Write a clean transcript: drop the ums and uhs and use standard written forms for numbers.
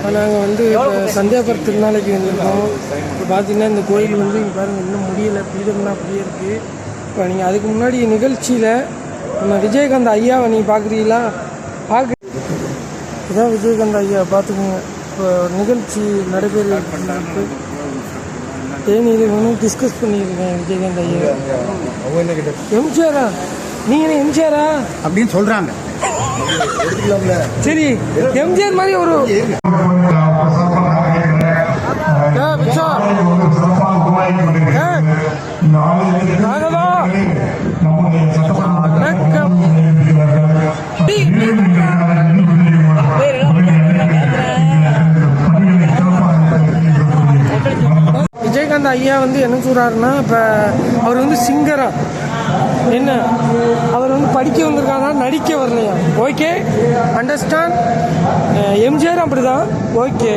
நாங்கள் வந்து இப்போ சந்தியாபுரம் திருநாளைக்கு வந்திருக்கோம். இப்போ பார்த்தீங்கன்னா இந்த கோயில் வந்து இங்கே பாருங்கள் இன்னும் முடியலை, பீடம்லாம் அப்படியே இருக்குது. இப்போ நீங்கள் அதுக்கு முன்னாடி நிகழ்ச்சியில் நம்ம விஜயகாந்த் ஐயாவை நீங்கள் பார்க்குறீங்களா? இதான் விஜயகாந்த் ஐயா பார்த்துக்கோங்க. இப்போ நிகழ்ச்சி நடைபெற தேனியில் ஒன்றும் டிஸ்கஸ் பண்ணியிருக்கேன் விஜயகாந்த் ஐயா. எம்ஜிஆரா? நீங்கள் எம்ஜிஆரா அப்படின்னு சொல்கிறாங்க. சரி, எம்ஜிஆர் மாதிரி ஒரு விஜயகாந்த் ஐயா வந்து என்ன சொல்றாருன்னா, இப்போ அவர் வந்து சிங்கரா என்ன, அவர் வந்து படிக்க வந்திருக்காங்க, நடிக்க வரலையா? Okay, understand. எம்ஜிஆர் அப்படிதான். ஓகே,